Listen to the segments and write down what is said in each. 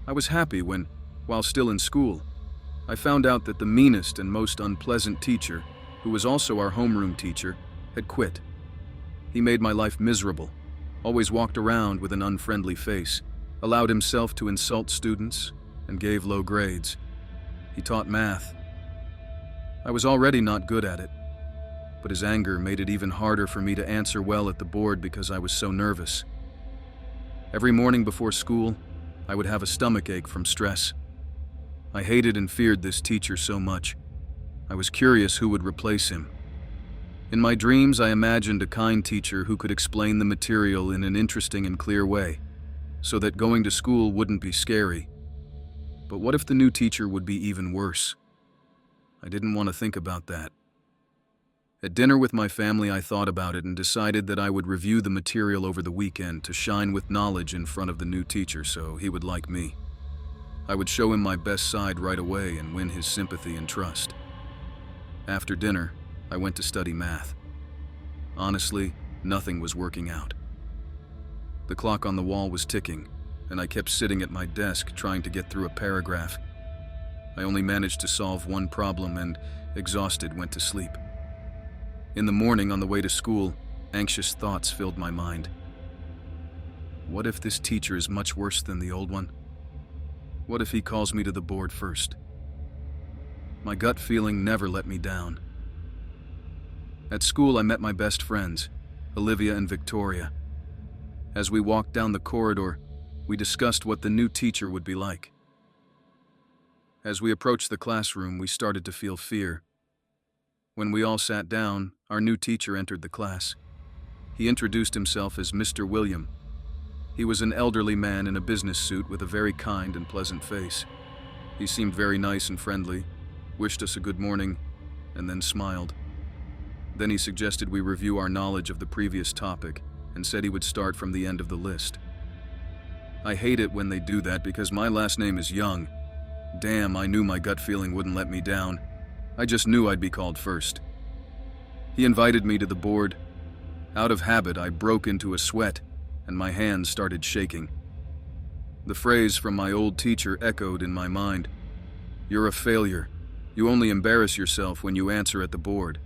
I was happy when, while still in school, I found out that the meanest and most unpleasant teacher, who was also our homeroom teacher, had quit. He made my life miserable, always walked around with an unfriendly face, allowed himself to insult students, and gave low grades. He taught math. I was already not good at it, but his anger made it even harder for me to answer well at the board because I was so nervous. Every morning before school, I would have a stomachache from stress. I hated and feared this teacher so much. I was curious who would replace him. In my dreams, I imagined a kind teacher who could explain the material in an interesting and clear way, so that going to school wouldn't be scary. But what if the new teacher would be even worse? I didn't want to think about that. At dinner with my family, I thought about it and decided that I would review the material over the weekend to shine with knowledge in front of the new teacher so he would like me. I would show him my best side right away and win his sympathy and trust. After dinner, I went to study math. Honestly, nothing was working out. The clock on the wall was ticking, and I kept sitting at my desk trying to get through a paragraph. I only managed to solve one problem and, exhausted, went to sleep. In the morning on the way to school, anxious thoughts filled my mind. What if this teacher is much worse than the old one? What if he calls me to the board first? My gut feeling never let me down. At school, I met my best friends, Olivia and Victoria. As we walked down the corridor, we discussed what the new teacher would be like. As we approached the classroom, we started to feel fear. When we all sat down, our new teacher entered the class. He introduced himself as Mr. William. He was an elderly man in a business suit with a very kind and pleasant face. He seemed very nice and friendly, wished us a good morning, and then smiled. Then he suggested we review our knowledge of the previous topic and said he would start from the end of the list. I hate it when they do that because my last name is Young. Damn, I knew my gut feeling wouldn't let me down. I just knew I'd be called first. He invited me to the board. Out of habit, I broke into a sweat and my hands started shaking. The phrase from my old teacher echoed in my mind. "You're a failure. You only embarrass yourself when you answer at the board."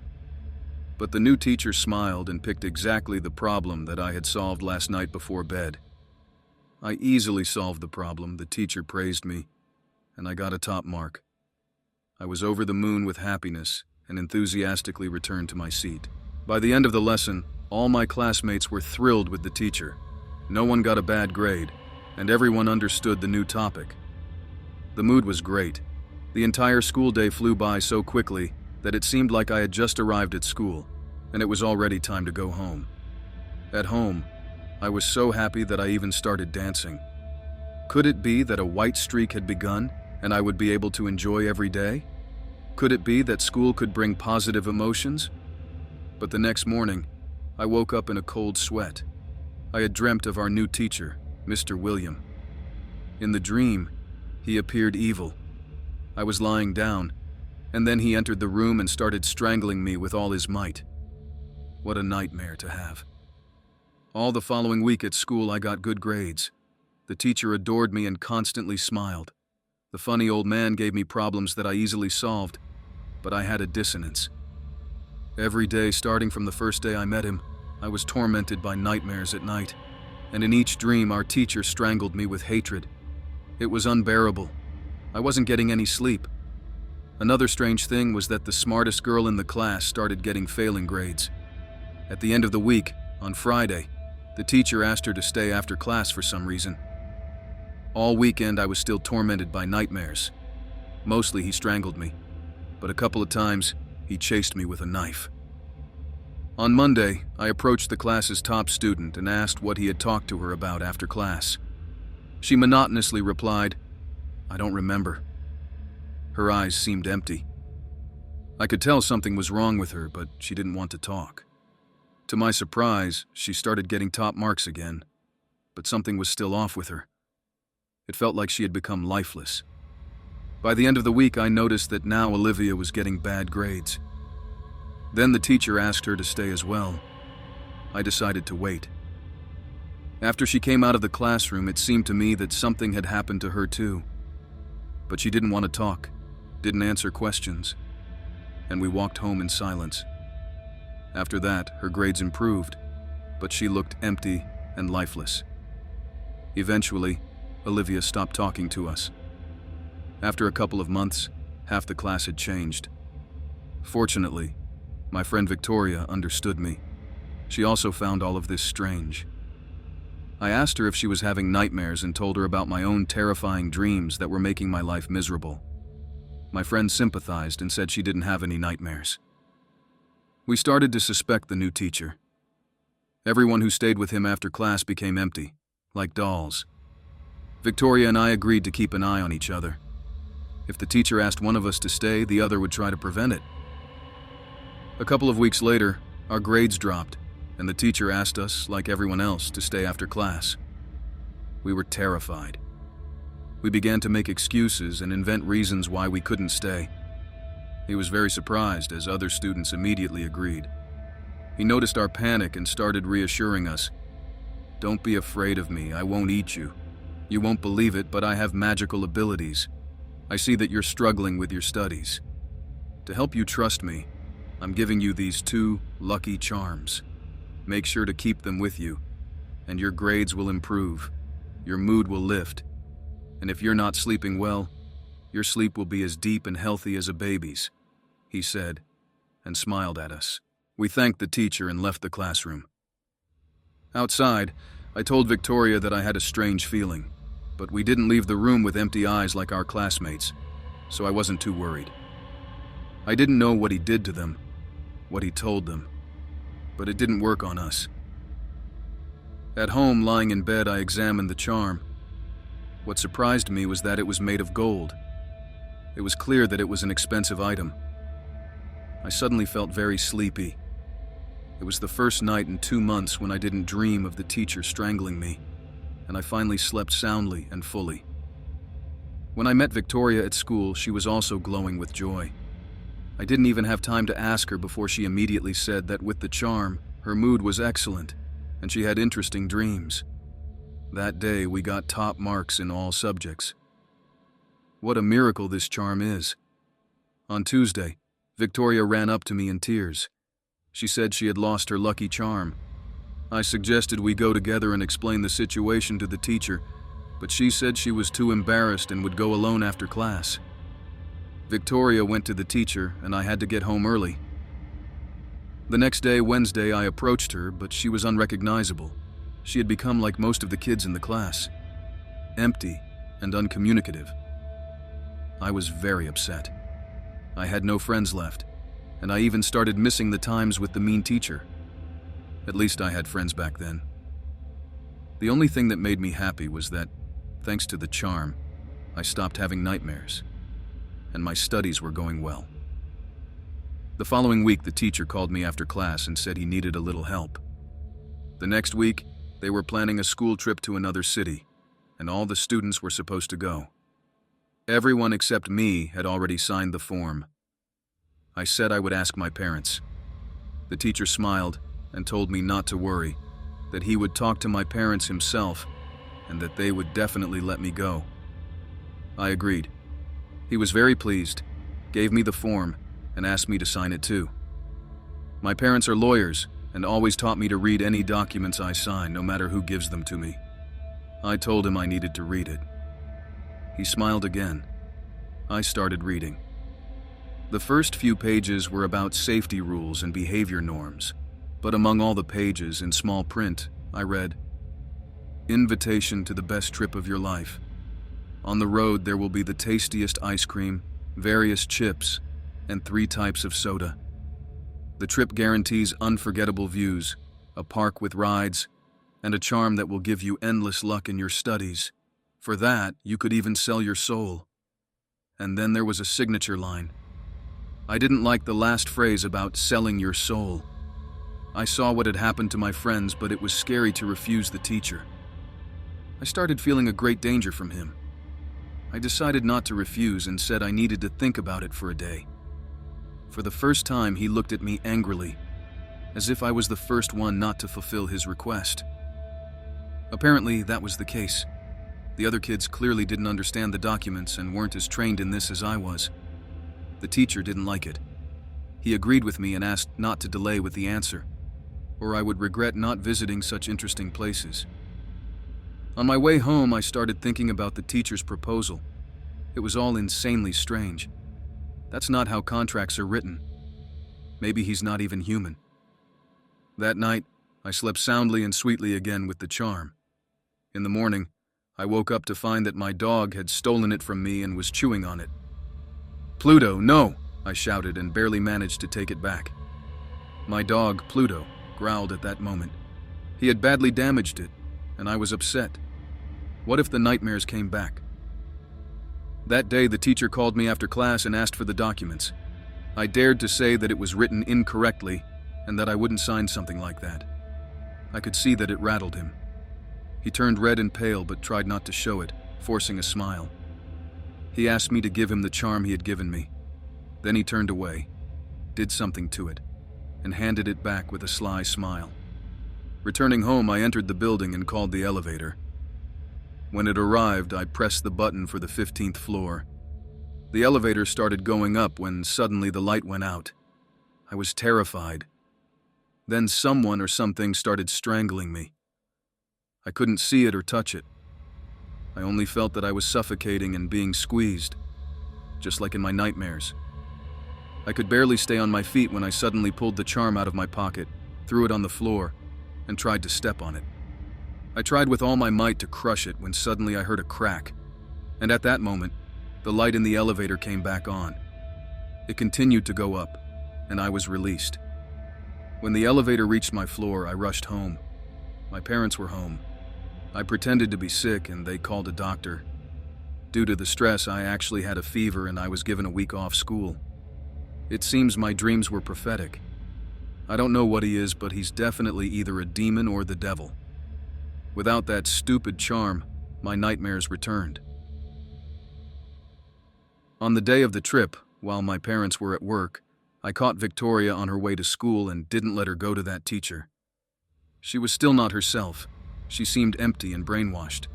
But the new teacher smiled and picked exactly the problem that I had solved last night before bed. I easily solved the problem, the teacher praised me, and I got a top mark. I was over the moon with happiness and enthusiastically returned to my seat. By the end of the lesson, all my classmates were thrilled with the teacher. No one got a bad grade, and everyone understood the new topic. The mood was great. The entire school day flew by so quickly that it seemed like I had just arrived at school, and it was already time to go home. At home, I was so happy that I even started dancing. Could it be that a white streak had begun, and I would be able to enjoy every day? Could it be that school could bring positive emotions? But the next morning, I woke up in a cold sweat. I had dreamt of our new teacher, Mr. William. In the dream, he appeared evil. I was lying down, and then he entered the room and started strangling me with all his might. What a nightmare to have. All the following week at school, I got good grades. The teacher adored me and constantly smiled. The funny old man gave me problems that I easily solved, but I had a dissonance. Every day, starting from the first day I met him, I was tormented by nightmares at night, and in each dream our teacher strangled me with hatred. It was unbearable. I wasn't getting any sleep. Another strange thing was that the smartest girl in the class started getting failing grades. At the end of the week, on Friday, the teacher asked her to stay after class for some reason. All weekend I was still tormented by nightmares. Mostly he strangled me, but a couple of times he chased me with a knife. On Monday, I approached the class's top student and asked what he had talked to her about after class. She monotonously replied, "I don't remember." Her eyes seemed empty. I could tell something was wrong with her, but she didn't want to talk. To my surprise, she started getting top marks again, but something was still off with her. It felt like she had become lifeless. By the end of the week, I noticed that now Olivia was getting bad grades. Then the teacher asked her to stay as well. I decided to wait. After she came out of the classroom, it seemed to me that something had happened to her too. But she didn't want to talk, didn't answer questions, and we walked home in silence. After that, her grades improved, but she looked empty and lifeless. Eventually, Olivia stopped talking to us. After a couple of months, half the class had changed. Fortunately, my friend Victoria understood me. She also found all of this strange. I asked her if she was having nightmares and told her about my own terrifying dreams that were making my life miserable. My friend sympathized and said she didn't have any nightmares. We started to suspect the new teacher. Everyone who stayed with him after class became empty, like dolls. Victoria and I agreed to keep an eye on each other. If the teacher asked one of us to stay, the other would try to prevent it. A couple of weeks later, our grades dropped, and the teacher asked us, like everyone else, to stay after class. We were terrified. We began to make excuses and invent reasons why we couldn't stay. He was very surprised, as other students immediately agreed. He noticed our panic and started reassuring us. "Don't be afraid of me, I won't eat you. You won't believe it, but I have magical abilities. I see that you're struggling with your studies. To help you trust me, I'm giving you these 2 lucky charms. Make sure to keep them with you, and your grades will improve, your mood will lift, and if you're not sleeping well, your sleep will be as deep and healthy as a baby's," he said, and smiled at us. We thanked the teacher and left the classroom. Outside, I told Victoria that I had a strange feeling, but we didn't leave the room with empty eyes like our classmates, so I wasn't too worried. I didn't know what he did to them, what he told them, but it didn't work on us. At home, lying in bed, I examined the charm. What surprised me was that it was made of gold. It was clear that it was an expensive item. I suddenly felt very sleepy. It was the first night in 2 months when I didn't dream of the teacher strangling me, and I finally slept soundly and fully. When I met Victoria at school, she was also glowing with joy. I didn't even have time to ask her before she immediately said that with the charm, her mood was excellent, and she had interesting dreams. That day, we got top marks in all subjects. What a miracle this charm is. On Tuesday, Victoria ran up to me in tears. She said she had lost her lucky charm. I suggested we go together and explain the situation to the teacher, but she said she was too embarrassed and would go alone after class. Victoria went to the teacher, and I had to get home early. The next day, Wednesday, I approached her, but she was unrecognizable. She had become like most of the kids in the class, empty and uncommunicative. I was very upset. I had no friends left, and I even started missing the times with the mean teacher. At least I had friends back then. The only thing that made me happy was that, thanks to the charm, I stopped having nightmares, and my studies were going well. The following week, the teacher called me after class and said he needed a little help. The next week, they were planning a school trip to another city, and all the students were supposed to go. Everyone except me had already signed the form. I said I would ask my parents. The teacher smiled and told me not to worry, that he would talk to my parents himself, and that they would definitely let me go. I agreed. He was very pleased, gave me the form, and asked me to sign it too. My parents are lawyers and always taught me to read any documents I sign, no matter who gives them to me. I told him I needed to read it. He smiled again. I started reading. The first few pages were about safety rules and behavior norms, but among all the pages in small print, I read, "Invitation to the best trip of your life. On the road there will be the tastiest ice cream, various chips, and 3 types of soda. The trip guarantees unforgettable views, a park with rides, and a charm that will give you endless luck in your studies. For that, you could even sell your soul." And then there was a signature line. I didn't like the last phrase about selling your soul. I saw what had happened to my friends, but it was scary to refuse the teacher. I started feeling a great danger from him. I decided not to refuse and said I needed to think about it for a day. For the first time, he looked at me angrily, as if I was the first one not to fulfill his request. Apparently, that was the case. The other kids clearly didn't understand the documents and weren't as trained in this as I was. The teacher didn't like it. He agreed with me and asked not to delay with the answer, or I would regret not visiting such interesting places. On my way home, I started thinking about the teacher's proposal. It was all insanely strange. That's not how contracts are written. Maybe he's not even human. That night, I slept soundly and sweetly again with the charm. In the morning, I woke up to find that my dog had stolen it from me and was chewing on it. "Pluto, no!" I shouted and barely managed to take it back. My dog, Pluto, growled at that moment. He had badly damaged it, and I was upset. What if the nightmares came back? That day, the teacher called me after class and asked for the documents. I dared to say that it was written incorrectly and that I wouldn't sign something like that. I could see that it rattled him. He turned red and pale but tried not to show it, forcing a smile. He asked me to give him the charm he had given me. Then he turned away, did something to it, and handed it back with a sly smile. Returning home, I entered the building and called the elevator. When it arrived, I pressed the button for the 15th floor. The elevator started going up when suddenly the light went out. I was terrified. Then someone or something started strangling me. I couldn't see it or touch it. I only felt that I was suffocating and being squeezed, just like in my nightmares. I could barely stay on my feet when I suddenly pulled the charm out of my pocket, threw it on the floor, and tried to step on it. I tried with all my might to crush it when suddenly I heard a crack, and at that moment, the light in the elevator came back on. It continued to go up, and I was released. When the elevator reached my floor, I rushed home. My parents were home. I pretended to be sick, and they called a doctor. Due to the stress, I actually had a fever and I was given a week off school. It seems my dreams were prophetic. I don't know what he is, but he's definitely either a demon or the devil. Without that stupid charm, my nightmares returned. On the day of the trip, while my parents were at work, I caught Victoria on her way to school and didn't let her go to that teacher. She was still not herself. She seemed empty and brainwashed.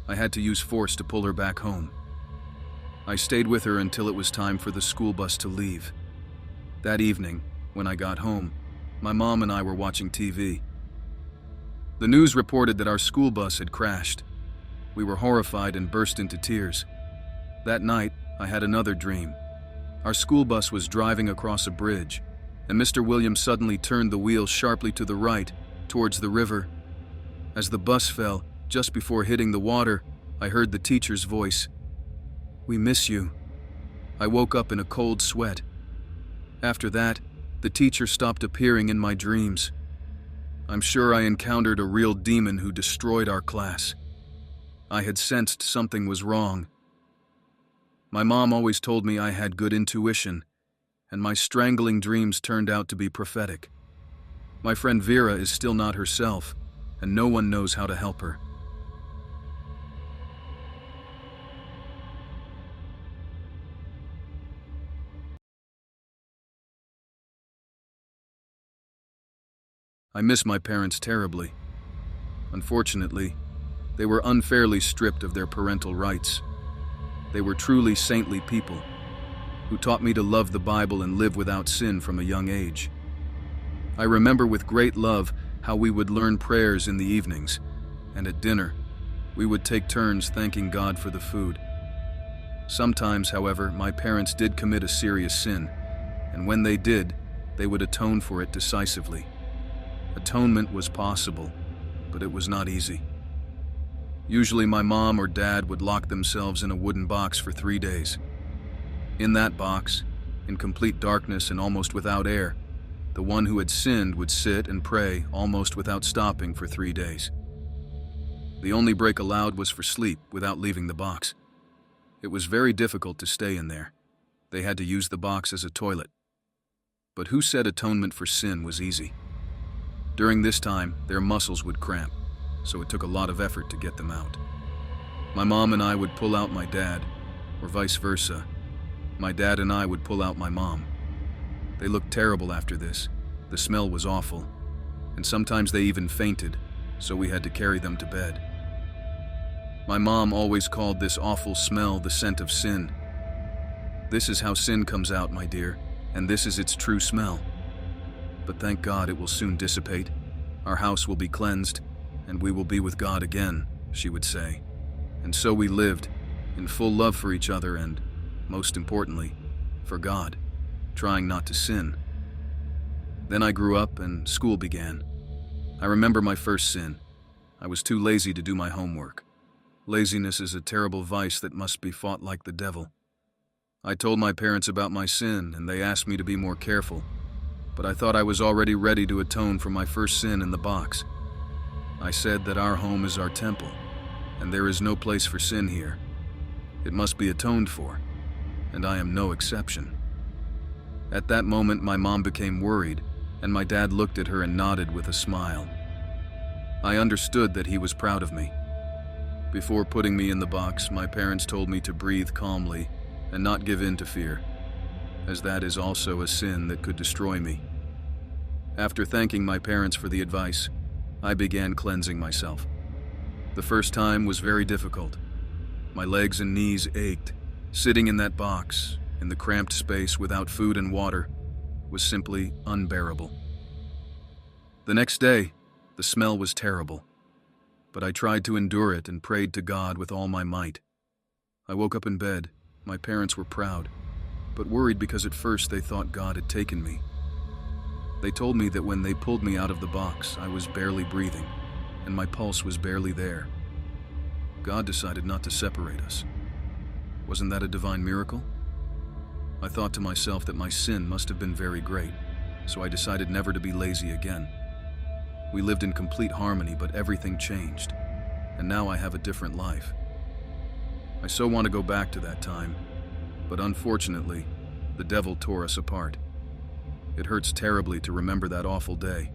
I had to use force to pull her back home. I stayed with her until it was time for the school bus to leave. That evening, when I got home, my mom and I were watching TV. The news reported that our school bus had crashed. We were horrified and burst into tears. That night, I had another dream. Our school bus was driving across a bridge, and Mr. Williams suddenly turned the wheel sharply to the right, towards the river. As the bus fell, just before hitting the water, I heard the teacher's voice. "We miss you." I woke up in a cold sweat. After that, the teacher stopped appearing in my dreams. I'm sure I encountered a real demon who destroyed our class. I had sensed something was wrong. My mom always told me I had good intuition, and my strangling dreams turned out to be prophetic. My friend Vera is still not herself, and no one knows how to help her. I miss my parents terribly. Unfortunately, they were unfairly stripped of their parental rights. They were truly saintly people who taught me to love the Bible and live without sin from a young age. I remember with great love how we would learn prayers in the evenings, and at dinner, we would take turns thanking God for the food. Sometimes, however, my parents did commit a serious sin, and when they did, they would atone for it decisively. Atonement was possible, but it was not easy. Usually my mom or dad would lock themselves in a wooden box for 3 days. In that box, in complete darkness and almost without air, the one who had sinned would sit and pray almost without stopping for 3 days. The only break allowed was for sleep without leaving the box. It was very difficult to stay in there. They had to use the box as a toilet. But who said atonement for sin was easy? During this time, their muscles would cramp, so it took a lot of effort to get them out. My mom and I would pull out my dad, or vice versa. My dad and I would pull out my mom. They looked terrible after this. The smell was awful, and sometimes they even fainted, so we had to carry them to bed. My mom always called this awful smell the scent of sin. This is how sin comes out, my dear, and this is its true smell. But thank God it will soon dissipate. Our house will be cleansed, and we will be with God again, she would say. And so we lived, in full love for each other and, most importantly, for God, trying not to sin. Then I grew up and school began. I remember my first sin. I was too lazy to do my homework. Laziness is a terrible vice that must be fought like the devil. I told my parents about my sin, and they asked me to be more careful, but I thought I was already ready to atone for my first sin in the box. I said that our home is our temple, and there is no place for sin here. It must be atoned for, and I am no exception. At that moment, my mom became worried, and my dad looked at her and nodded with a smile. I understood that he was proud of me. Before putting me in the box, my parents told me to breathe calmly and not give in to fear, as that is also a sin that could destroy me. After thanking my parents for the advice, I began cleansing myself. The first time was very difficult. My legs and knees ached. Sitting in that box, in the cramped space without food and water, was simply unbearable. The next day, the smell was terrible, but I tried to endure it and prayed to God with all my might. I woke up in bed. My parents were proud, but worried because at first they thought God had taken me. They told me that when they pulled me out of the box, I was barely breathing, and my pulse was barely there. God decided not to separate us. Wasn't that a divine miracle? I thought to myself that my sin must have been very great, so I decided never to be lazy again. We lived in complete harmony, but everything changed, and now I have a different life. I so want to go back to that time, but unfortunately, the devil tore us apart. It hurts terribly to remember that awful day.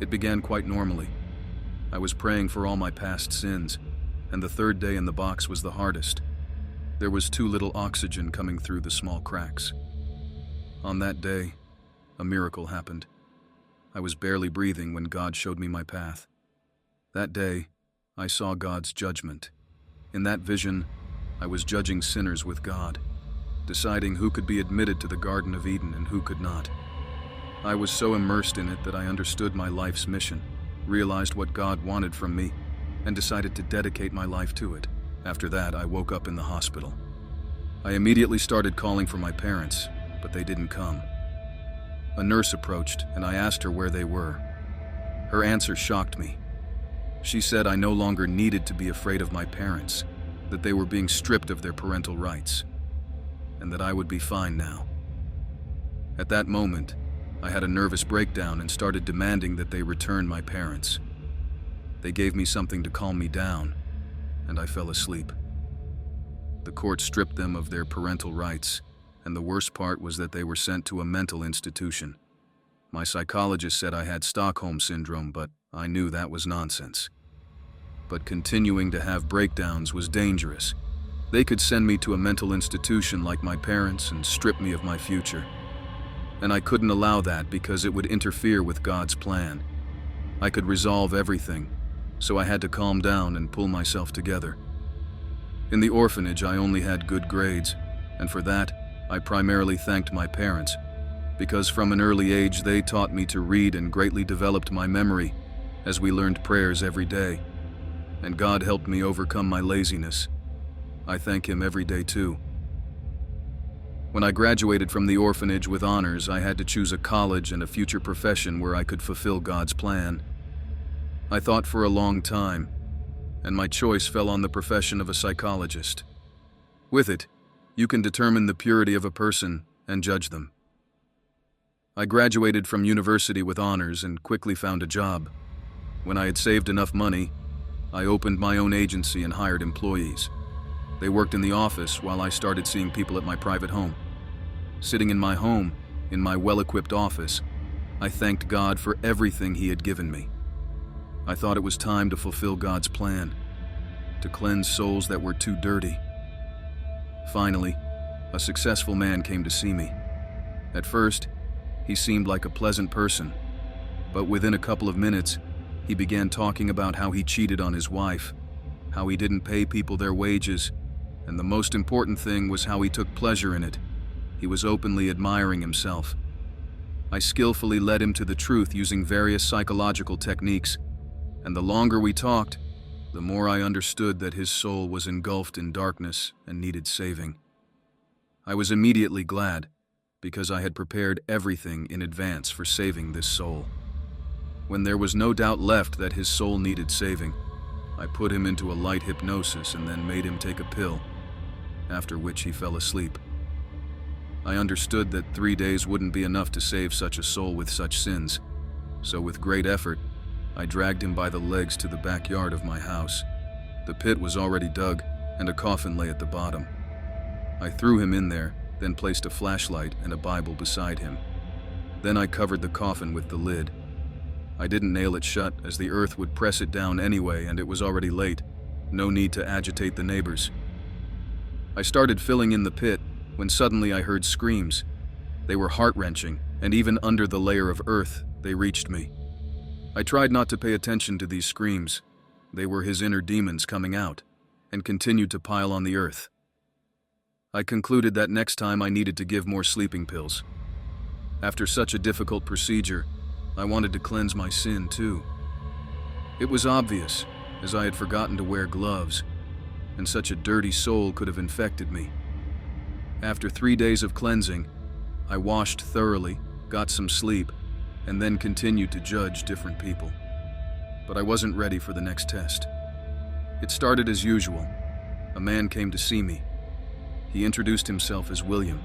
It began quite normally. I was praying for all my past sins, and the third day in the box was the hardest. There was too little oxygen coming through the small cracks. On that day, a miracle happened. I was barely breathing when God showed me my path. That day, I saw God's judgment. In that vision, I was judging sinners with God, deciding who could be admitted to the Garden of Eden and who could not. I was so immersed in it that I understood my life's mission, realized what God wanted from me, and decided to dedicate my life to it. After that, I woke up in the hospital. I immediately started calling for my parents, but they didn't come. A nurse approached, and I asked her where they were. Her answer shocked me. She said I no longer needed to be afraid of my parents, that they were being stripped of their parental rights, and that I would be fine now. At that moment, I had a nervous breakdown and started demanding that they return my parents. They gave me something to calm me down, and I fell asleep. The court stripped them of their parental rights, and the worst part was that they were sent to a mental institution. My psychologist said I had Stockholm Syndrome, but I knew that was nonsense. But continuing to have breakdowns was dangerous. They could send me to a mental institution like my parents and strip me of my future. And I couldn't allow that because it would interfere with God's plan. I could resolve everything, so I had to calm down and pull myself together. In the orphanage, I only had good grades, and for that, I primarily thanked my parents, because from an early age they taught me to read and greatly developed my memory as we learned prayers every day. And God helped me overcome my laziness. I thank Him every day too. When I graduated from the orphanage with honors, I had to choose a college and a future profession where I could fulfill God's plan. I thought for a long time, and my choice fell on the profession of a psychologist. With it, you can determine the purity of a person and judge them. I graduated from university with honors and quickly found a job. When I had saved enough money, I opened my own agency and hired employees. They worked in the office while I started seeing people at my private home. Sitting in my home, in my well-equipped office, I thanked God for everything He had given me. I thought it was time to fulfill God's plan, to cleanse souls that were too dirty. Finally, a successful man came to see me. At first, he seemed like a pleasant person, but within a couple of minutes, He began talking about how he cheated on his wife, how he didn't pay people their wages, and the most important thing was how he took pleasure in it. He was openly admiring himself. I skillfully led him to the truth using various psychological techniques, and the longer we talked, the more I understood that his soul was engulfed in darkness and needed saving. I was immediately glad, because I had prepared everything in advance for saving this soul. When there was no doubt left that his soul needed saving, I put him into a light hypnosis and then made him take a pill, after which he fell asleep. I understood that 3 days wouldn't be enough to save such a soul with such sins, so with great effort, I dragged him by the legs to the backyard of my house. The pit was already dug, and a coffin lay at the bottom. I threw him in there, then placed a flashlight and a Bible beside him. Then I covered the coffin with the lid. I didn't nail it shut, as the earth would press it down anyway, and it was already late. No need to agitate the neighbors. I started filling in the pit when suddenly I heard screams. They were heart-wrenching, and even under the layer of earth, they reached me. I tried not to pay attention to these screams. They were his inner demons coming out, and continued to pile on the earth. I concluded that next time I needed to give more sleeping pills. After such a difficult procedure, I wanted to cleanse my sin too. It was obvious, as I had forgotten to wear gloves, and such a dirty soul could have infected me. After 3 days of cleansing, I washed thoroughly, got some sleep, and then continued to judge different people. But I wasn't ready for the next test. It started as usual. A man came to see me. He introduced himself as William.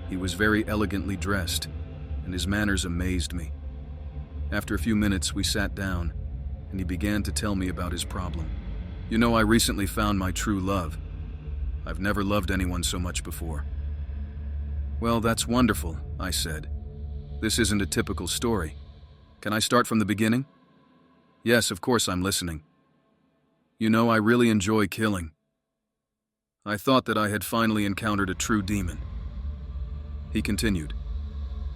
He was very elegantly dressed, and his manners amazed me. After a few minutes, we sat down, and he began to tell me about his problem. You know, I recently found my true love. I've never loved anyone so much before. Well, that's wonderful, I said. This isn't a typical story. Can I start from the beginning? Yes, of course, I'm listening. You know, I really enjoy killing. I thought that I had finally encountered a true demon. He continued.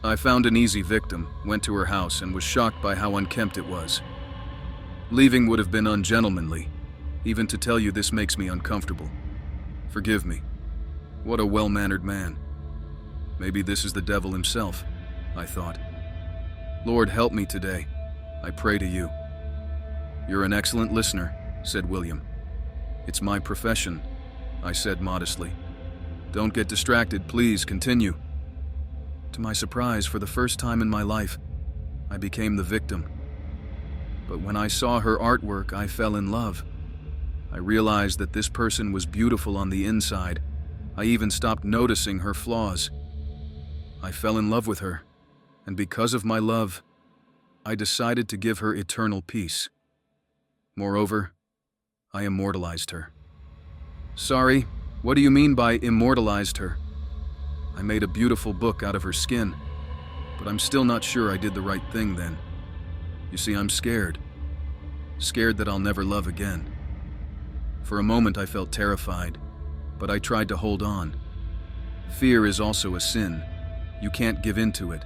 I found an easy victim, went to her house, and was shocked by how unkempt it was. Leaving would have been ungentlemanly. Even to tell you this makes me uncomfortable. Forgive me. What a well-mannered man. Maybe this is the devil himself, I thought. Lord, help me today. I pray to you. You're an excellent listener, said William. It's my profession, I said modestly. Don't get distracted, please continue. To my surprise, for the first time in my life, I became the victim. But when I saw her artwork, I fell in love. I realized that this person was beautiful on the inside. I even stopped noticing her flaws. I fell in love with her, and because of my love, I decided to give her eternal peace. Moreover, I immortalized her. Sorry, what do you mean by immortalized her? I made a beautiful book out of her skin, but I'm still not sure I did the right thing then. You see, I'm scared. Scared that I'll never love again. For a moment I felt terrified, but I tried to hold on. Fear is also a sin. You can't give in to it.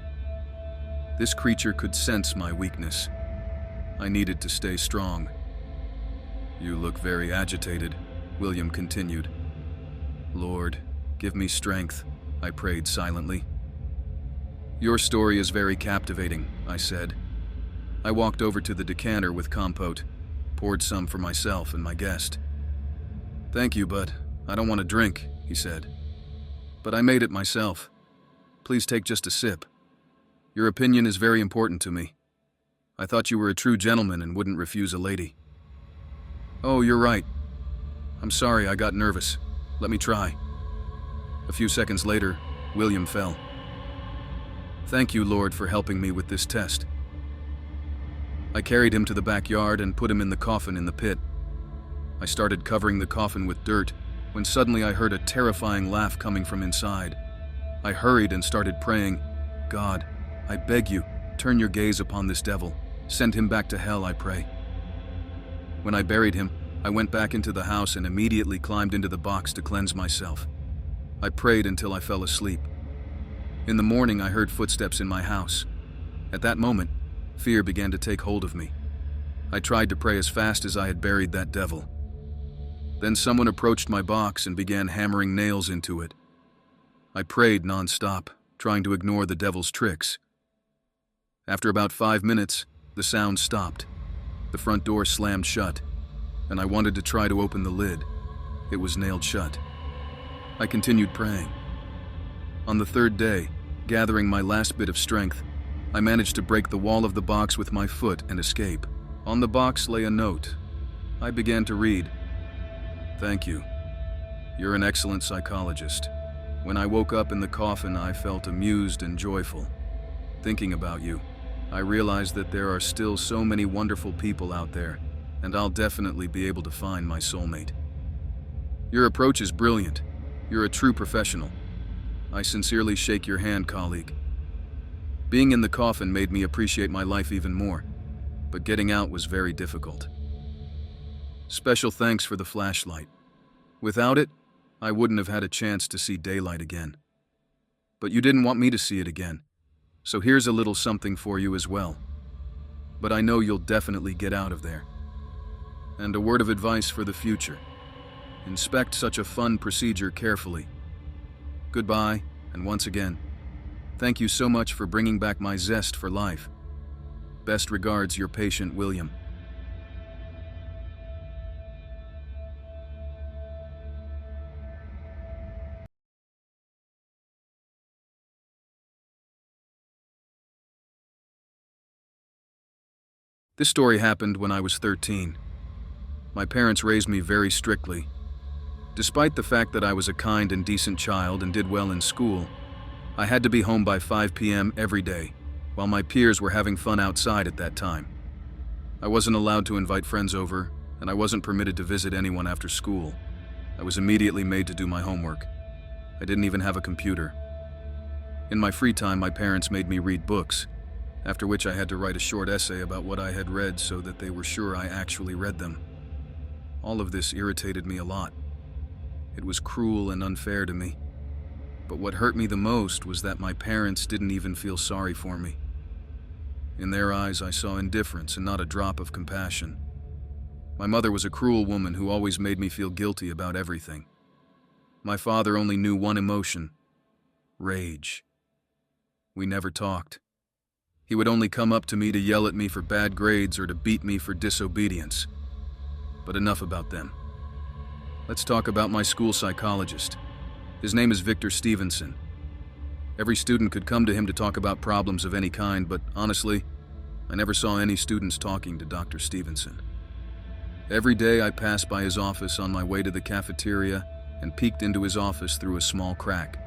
This creature could sense my weakness. I needed to stay strong. You look very agitated, William continued. Lord, give me strength, I prayed silently. Your story is very captivating, I said. I walked over to the decanter with compote, poured some for myself and my guest. Thank you, but I don't want to drink, he said. But I made it myself. Please take just a sip. Your opinion is very important to me. I thought you were a true gentleman and wouldn't refuse a lady. Oh, you're right. I'm sorry, I got nervous. Let me try. A few seconds later, William fell. Thank you, Lord, for helping me with this test. I carried him to the backyard and put him in the coffin in the pit. I started covering the coffin with dirt when suddenly I heard a terrifying laugh coming from inside. I hurried and started praying, God, I beg you, turn your gaze upon this devil. Send him back to hell, I pray. When I buried him, I went back into the house and immediately climbed into the box to cleanse myself. I prayed until I fell asleep. In the morning, I heard footsteps in my house. At that moment, fear began to take hold of me. I tried to pray as fast as I had buried that devil. Then someone approached my box and began hammering nails into it. I prayed non-stop, trying to ignore the devil's tricks. After about 5 minutes, the sound stopped. The front door slammed shut, and I wanted to try to open the lid. It was nailed shut. I continued praying. On the third day, gathering my last bit of strength, I managed to break the wall of the box with my foot and escape. On the box lay a note. I began to read. "Thank you. You're an excellent psychologist. When I woke up in the coffin, I felt amused and joyful. Thinking about you, I realized that there are still so many wonderful people out there, and I'll definitely be able to find my soulmate. Your approach is brilliant. You're a true professional. I sincerely shake your hand, colleague." Being in the coffin made me appreciate my life even more, but getting out was very difficult. Special thanks for the flashlight. Without it, I wouldn't have had a chance to see daylight again. But you didn't want me to see it again, so here's a little something for you as well. But I know you'll definitely get out of there. And a word of advice for the future. Inspect such a fun procedure carefully. Goodbye, and once again, thank you so much for bringing back my zest for life. Best regards, your patient, William. This story happened when I was 13. My parents raised me very strictly. Despite the fact that I was a kind and decent child and did well in school, I had to be home by 5 p.m. every day, while my peers were having fun outside at that time. I wasn't allowed to invite friends over, and I wasn't permitted to visit anyone after school. I was immediately made to do my homework. I didn't even have a computer. In my free time, my parents made me read books, after which I had to write a short essay about what I had read so that they were sure I actually read them. All of this irritated me a lot. It was cruel and unfair to me. But what hurt me the most was that my parents didn't even feel sorry for me. In their eyes, I saw indifference and not a drop of compassion. My mother was a cruel woman who always made me feel guilty about everything. My father only knew one emotion: rage. We never talked. He would only come up to me to yell at me for bad grades or to beat me for disobedience. But enough about them. Let's talk about my school psychologist. His name is Victor Stevenson. Every student could come to him to talk about problems of any kind, but honestly, I never saw any students talking to Dr. Stevenson. Every day I passed by his office on my way to the cafeteria and peeked into his office through a small crack.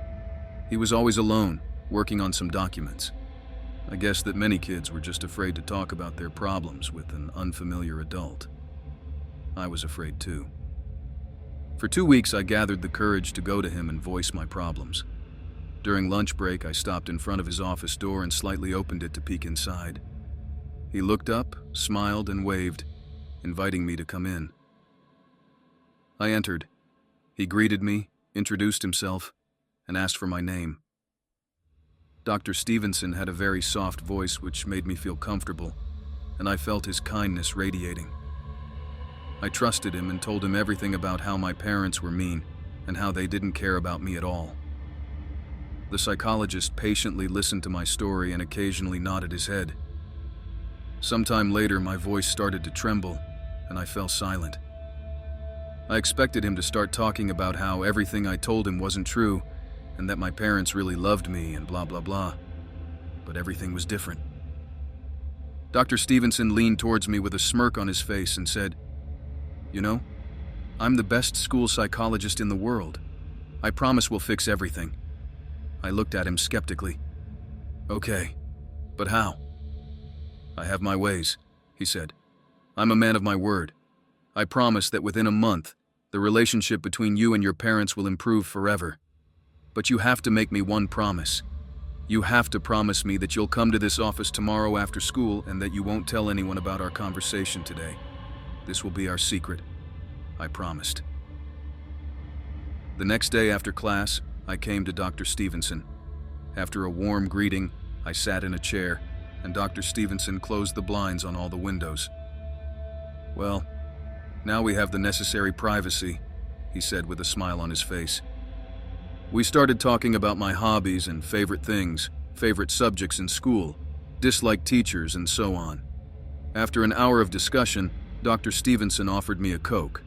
He was always alone, working on some documents. I guess that many kids were just afraid to talk about their problems with an unfamiliar adult. I was afraid too. For 2 weeks, I gathered the courage to go to him and voice my problems. During lunch break, I stopped in front of his office door and slightly opened it to peek inside. He looked up, smiled, and waved, inviting me to come in. I entered. He greeted me, introduced himself, and asked for my name. Dr. Stevenson had a very soft voice which made me feel comfortable, and I felt his kindness radiating. I trusted him and told him everything about how my parents were mean and how they didn't care about me at all. The psychologist patiently listened to my story and occasionally nodded his head. Sometime later, my voice started to tremble, and I fell silent. I expected him to start talking about how everything I told him wasn't true, and that my parents really loved me and blah blah blah. But everything was different. Dr. Stevenson leaned towards me with a smirk on his face and said, "You know, I'm the best school psychologist in the world. I promise we'll fix everything." I looked at him skeptically. "Okay, but how?" "I have my ways," he said. "I'm a man of my word. I promise that within a month, the relationship between you and your parents will improve forever. But you have to make me one promise. You have to promise me that you'll come to this office tomorrow after school and that you won't tell anyone about our conversation today. This will be our secret." I promised. The next day after class, I came to Dr. Stevenson. After a warm greeting, I sat in a chair, and Dr. Stevenson closed the blinds on all the windows. Well, now we have the necessary privacy, he said with a smile on his face. We started talking about my hobbies and favorite things, favorite subjects in school, disliked teachers, and so on. After an hour of discussion, Dr. Stevenson offered me a Coke.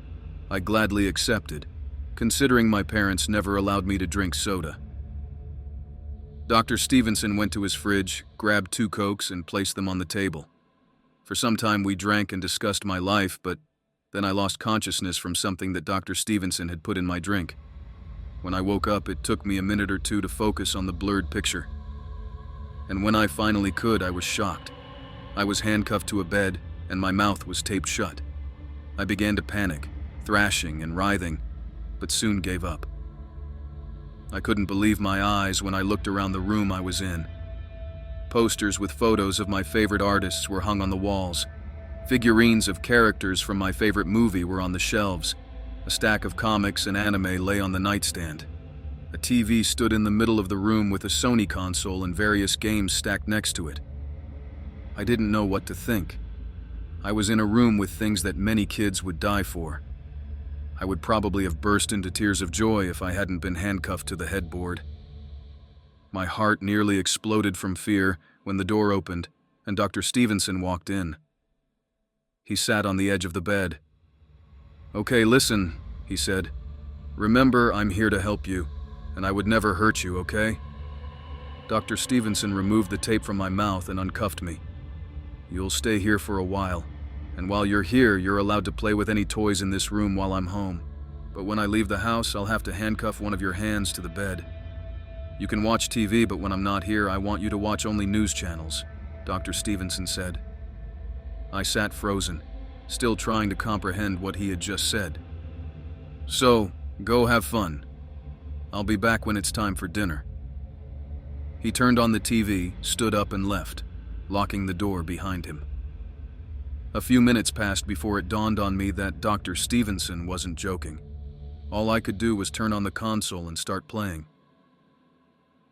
I gladly accepted, considering my parents never allowed me to drink soda. Dr. Stevenson went to his fridge, grabbed 2 Cokes, and placed them on the table. For some time we drank and discussed my life, but then I lost consciousness from something that Dr. Stevenson had put in my drink. When I woke up, it took me a minute or two to focus on the blurred picture. And when I finally could, I was shocked. I was handcuffed to a bed, and my mouth was taped shut. I began to panic, thrashing and writhing, but soon gave up. I couldn't believe my eyes when I looked around the room I was in. Posters with photos of my favorite artists were hung on the walls. Figurines of characters from my favorite movie were on the shelves. A stack of comics and anime lay on the nightstand. A TV stood in the middle of the room with a Sony console and various games stacked next to it. I didn't know what to think. I was in a room with things that many kids would die for. I would probably have burst into tears of joy if I hadn't been handcuffed to the headboard. My heart nearly exploded from fear when the door opened and Dr. Stevenson walked in. He sat on the edge of the bed. "Okay, listen," he said. "Remember, I'm here to help you, and I would never hurt you, okay?" Dr. Stevenson removed the tape from my mouth and uncuffed me. "You'll stay here for a while, and while you're here, you're allowed to play with any toys in this room while I'm home. But when I leave the house, I'll have to handcuff one of your hands to the bed. You can watch TV, but when I'm not here, I want you to watch only news channels," Dr. Stevenson said. I sat frozen, still trying to comprehend what he had just said. "So, go have fun. I'll be back when it's time for dinner." He turned on the TV, stood up, and left, locking the door behind him. A few minutes passed before it dawned on me that Dr. Stevenson wasn't joking. All I could do was turn on the console and start playing.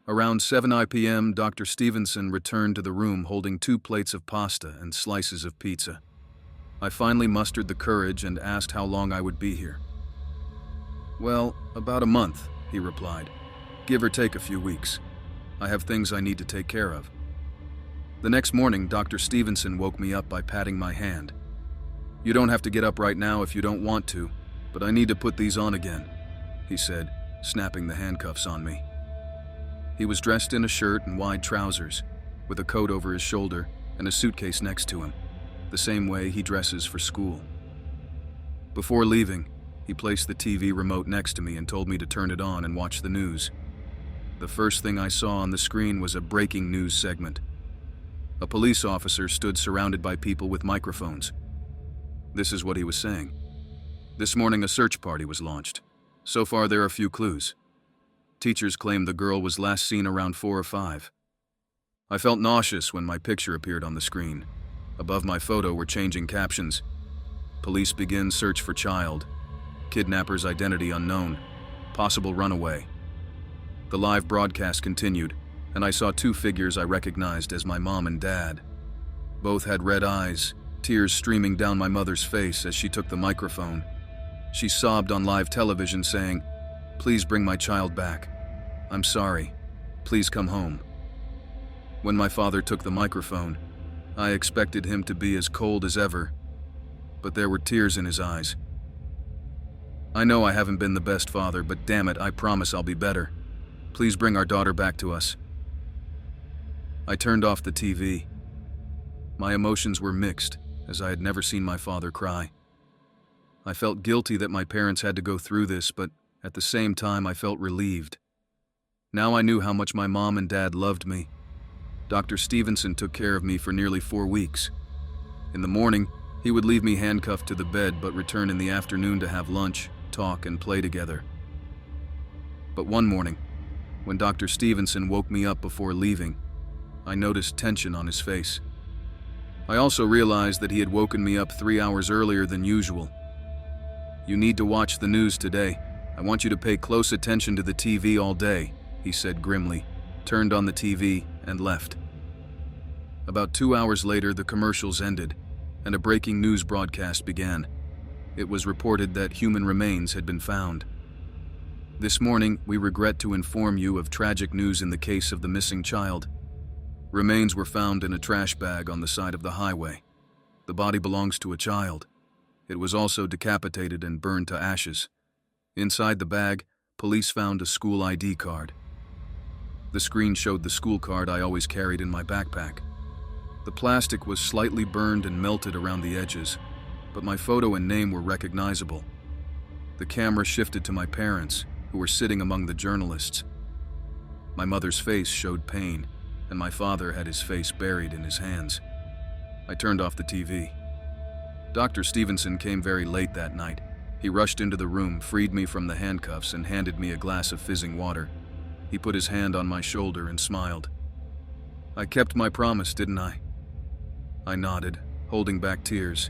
Around 7 p.m., Dr. Stevenson returned to the room holding 2 plates of pasta and slices of pizza. I finally mustered the courage and asked how long I would be here. "Well, about a month," he replied. "Give or take a few weeks. I have things I need to take care of." The next morning, Dr. Stevenson woke me up by patting my hand. "You don't have to get up right now if you don't want to, but I need to put these on again," he said, snapping the handcuffs on me. He was dressed in a shirt and wide trousers, with a coat over his shoulder and a suitcase next to him, the same way he dresses for school. Before leaving, he placed the TV remote next to me and told me to turn it on and watch the news. The first thing I saw on the screen was a breaking news segment. A police officer stood surrounded by people with microphones. This is what he was saying. "This morning a search party was launched. So far there are few clues. Teachers claim the girl was last seen around 4 or 5. I felt nauseous when my picture appeared on the screen. Above my photo were changing captions. Police begin search for child. Kidnapper's identity unknown. Possible runaway." The live broadcast continued, and I saw 2 figures I recognized as my mom and dad. Both had red eyes, tears streaming down my mother's face as she took the microphone. She sobbed on live television saying, "Please bring my child back. I'm sorry. Please come home." When my father took the microphone, I expected him to be as cold as ever, but there were tears in his eyes. "I know I haven't been the best father, but damn it, I promise I'll be better. Please bring our daughter back to us." I turned off the TV. My emotions were mixed, as I had never seen my father cry. I felt guilty that my parents had to go through this, but at the same time I felt relieved. Now I knew how much my mom and dad loved me. Dr. Stevenson took care of me for nearly 4 weeks. In the morning, he would leave me handcuffed to the bed but return in the afternoon to have lunch, talk, and play together. But one morning, when Dr. Stevenson woke me up before leaving, I noticed tension on his face. I also realized that he had woken me up 3 hours earlier than usual. "You need to watch the news today. I want you to pay close attention to the TV all day," he said grimly, turned on the TV, and left. About 2 hours later, the commercials ended, and a breaking news broadcast began. It was reported that human remains had been found. This morning, we regret to inform you of tragic news in the case of the missing child. Remains were found in a trash bag on the side of the highway. The body belongs to a child. It was also decapitated and burned to ashes. Inside the bag, police found a school ID card. The screen showed the school card I always carried in my backpack. The plastic was slightly burned and melted around the edges, but my photo and name were recognizable. The camera shifted to my parents, who were sitting among the journalists. My mother's face showed pain, and my father had his face buried in his hands. I turned off the TV. Dr. Stevenson came very late that night. He rushed into the room, freed me from the handcuffs, and handed me a glass of fizzing water. He put his hand on my shoulder and smiled. I kept my promise, didn't I? I nodded, holding back tears.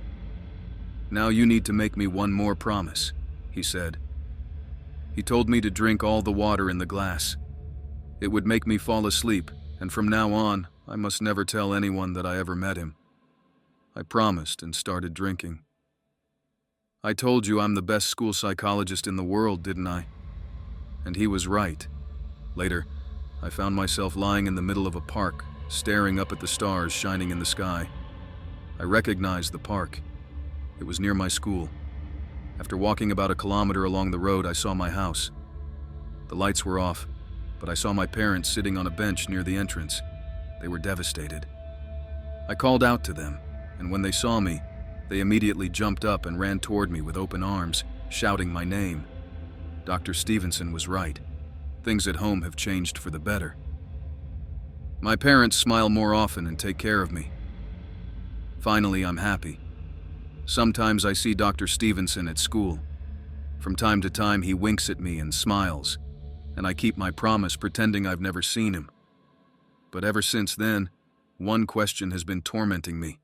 Now you need to make me one more promise, he said. He told me to drink all the water in the glass. It would make me fall asleep, and from now on, I must never tell anyone that I ever met him. I promised and started drinking. I told you I'm the best school psychologist in the world, didn't I? And he was right. Later, I found myself lying in the middle of a park, staring up at the stars shining in the sky. I recognized the park. It was near my school. After walking about a kilometer along the road, I saw my house. The lights were off, but I saw my parents sitting on a bench near the entrance. They were devastated. I called out to them, and when they saw me, they immediately jumped up and ran toward me with open arms, shouting my name. Dr. Stevenson was right. Things at home have changed for the better. My parents smile more often and take care of me. Finally, I'm happy. Sometimes I see Dr. Stevenson at school. From time to time, he winks at me and smiles, and I keep my promise pretending I've never seen him. But ever since then, one question has been tormenting me,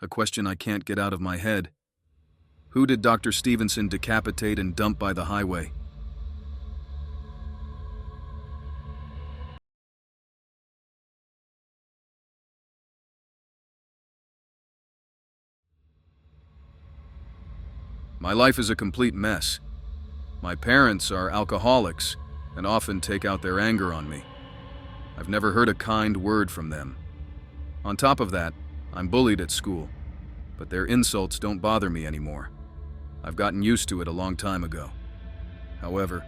a question I can't get out of my head. Who did Dr. Stevenson decapitate and dump by the highway? My life is a complete mess. My parents are alcoholics and often take out their anger on me. I've never heard a kind word from them. On top of that, I'm bullied at school, but their insults don't bother me anymore. I've gotten used to it a long time ago. However,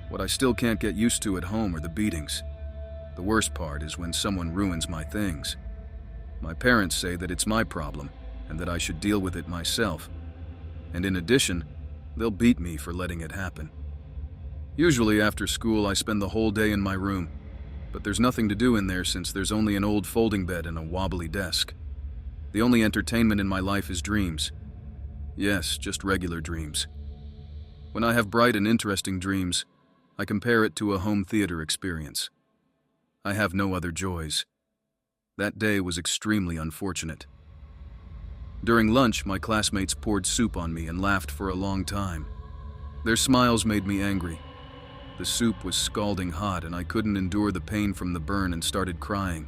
what I still can't get used to at home are the beatings. The worst part is when someone ruins my things. My parents say that it's my problem and that I should deal with it myself. And in addition, they'll beat me for letting it happen. Usually after school, I spend the whole day in my room, but there's nothing to do in there since there's only an old folding bed and a wobbly desk. The only entertainment in my life is dreams. Yes, just regular dreams. When I have bright and interesting dreams, I compare it to a home theater experience. I have no other joys. That day was extremely unfortunate. During lunch, my classmates poured soup on me and laughed for a long time. Their smiles made me angry. The soup was scalding hot and I couldn't endure the pain from the burn and started crying.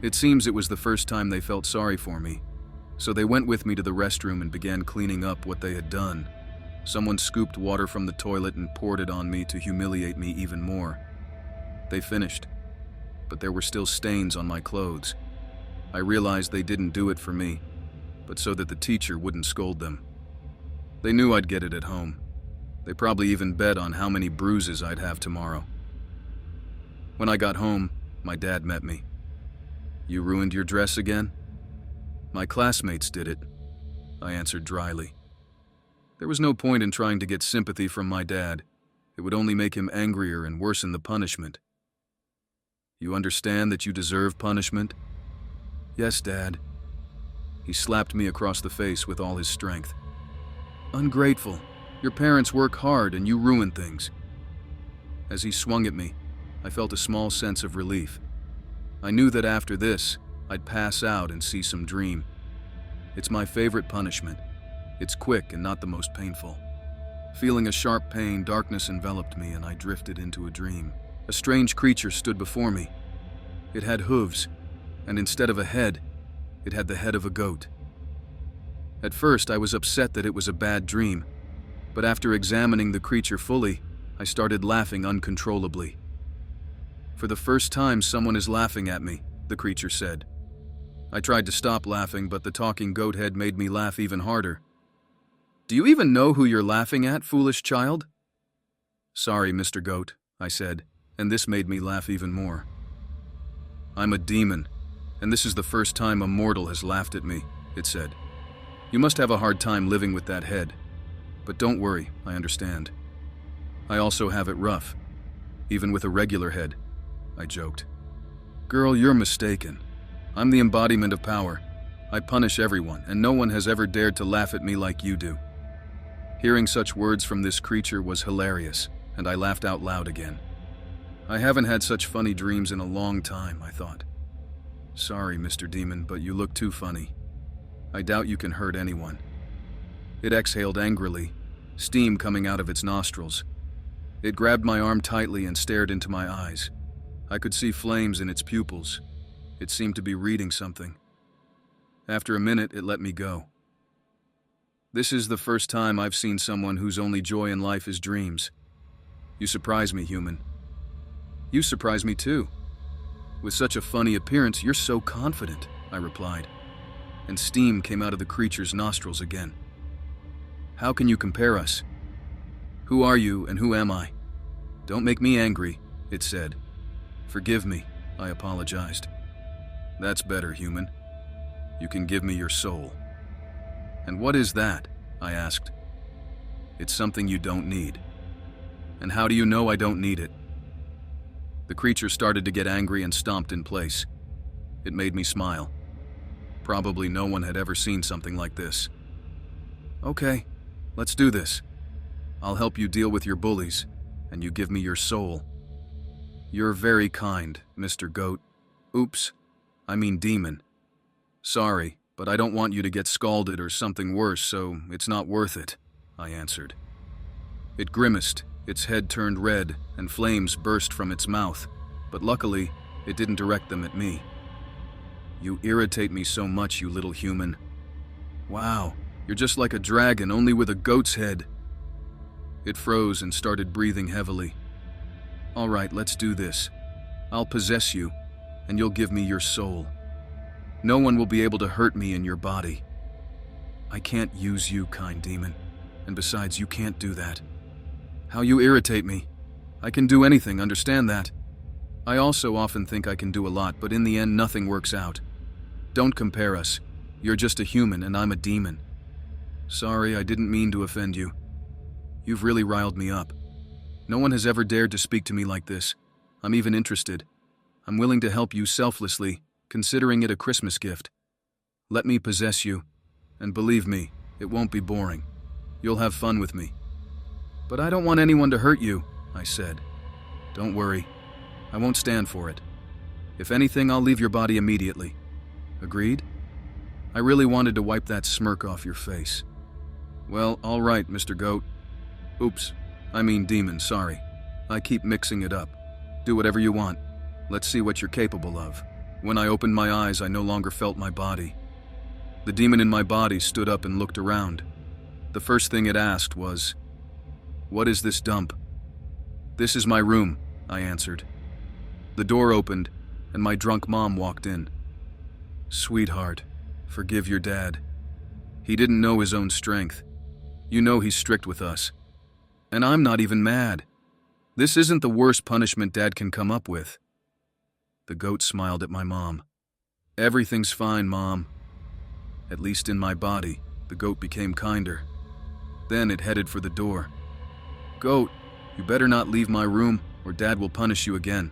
It seems it was the first time they felt sorry for me, so they went with me to the restroom and began cleaning up what they had done. Someone scooped water from the toilet and poured it on me to humiliate me even more. They finished, but there were still stains on my clothes. I realized they didn't do it for me, but so that the teacher wouldn't scold them. They knew I'd get it at home. They probably even bet on how many bruises I'd have tomorrow. When I got home, my dad met me. "You ruined your dress again?" "My classmates did it," I answered dryly. There was no point in trying to get sympathy from my dad. It would only make him angrier and worsen the punishment. "You understand that you deserve punishment?" "Yes, Dad." He slapped me across the face with all his strength. "Ungrateful. Your parents work hard and you ruin things." As he swung at me, I felt a small sense of relief. I knew that after this, I'd pass out and see some dream. It's my favorite punishment. It's quick and not the most painful. Feeling a sharp pain, darkness enveloped me and I drifted into a dream. A strange creature stood before me. It had hooves, and instead of a head, it had the head of a goat. At first, I was upset that it was a bad dream, but after examining the creature fully, I started laughing uncontrollably. "For the first time, someone is laughing at me," the creature said. I tried to stop laughing, but the talking goat head made me laugh even harder. "Do you even know who you're laughing at, foolish child?" "Sorry, Mr. Goat," I said, and this made me laugh even more. "I'm a demon, and this is the first time a mortal has laughed at me," it said. "You must have a hard time living with that head. But don't worry, I understand. I also have it rough, even with a regular head," I joked. "Girl, you're mistaken. I'm the embodiment of power. I punish everyone, and no one has ever dared to laugh at me like you do." Hearing such words from this creature was hilarious, and I laughed out loud again. I haven't had such funny dreams in a long time, I thought. "Sorry, Mr. Demon, but you look too funny. I doubt you can hurt anyone." It exhaled angrily, steam coming out of its nostrils. It grabbed my arm tightly and stared into my eyes. I could see flames in its pupils. It seemed to be reading something. After a minute, it let me go. "This is the first time I've seen someone whose only joy in life is dreams. You surprise me, human." "You surprise me too. With such a funny appearance, you're so confident," I replied, and steam came out of the creature's nostrils again. "How can you compare us? Who are you and who am I?" "Don't make me angry," it said. "Forgive me," I apologized. "That's better, human. You can give me your soul." "And what is that?" I asked. "It's something you don't need." "And how do you know I don't need it?" The creature started to get angry and stomped in place. It made me smile. Probably no one had ever seen something like this. "Okay, let's do this. I'll help you deal with your bullies, and you give me your soul." "You're very kind, Mr. Goat. Oops, I mean demon. Sorry, but I don't want you to get scalded or something worse, so it's not worth it," I answered. It grimaced, its head turned red, and flames burst from its mouth, but luckily, it didn't direct them at me. "You irritate me so much, you little human. Wow, you're just like a dragon, only with a goat's head." It froze and started breathing heavily. "All right, let's do this. I'll possess you, and you'll give me your soul. No one will be able to hurt me in your body." "I can't use you, kind demon, and besides, you can't do that." "How you irritate me. I can do anything, understand that? I also often think I can do a lot, but in the end, nothing works out. Don't compare us. You're just a human, and I'm a demon." "Sorry, I didn't mean to offend you. You've really riled me up. No one has ever dared to speak to me like this. I'm even interested. I'm willing to help you selflessly, considering it a Christmas gift. Let me possess you, and believe me, it won't be boring. You'll have fun with me." "But I don't want anyone to hurt you," I said. "Don't worry. I won't stand for it. If anything, I'll leave your body immediately. Agreed?" I really wanted to wipe that smirk off your face. "Well, all right, Mr. Goat. Oops, I mean demon, sorry. I keep mixing it up. Do whatever you want. Let's see what you're capable of." When I opened my eyes, I no longer felt my body. The demon in my body stood up and looked around. The first thing it asked was, "What is this dump?" "This is my room," I answered. The door opened, and my drunk mom walked in. "Sweetheart, forgive your dad. He didn't know his own strength. You know he's strict with us. And I'm not even mad. This isn't the worst punishment Dad can come up with." The goat smiled at my mom. "Everything's fine, Mom." At least in my body, the goat became kinder. Then it headed for the door. "Goat, you better not leave my room, or Dad will punish you again."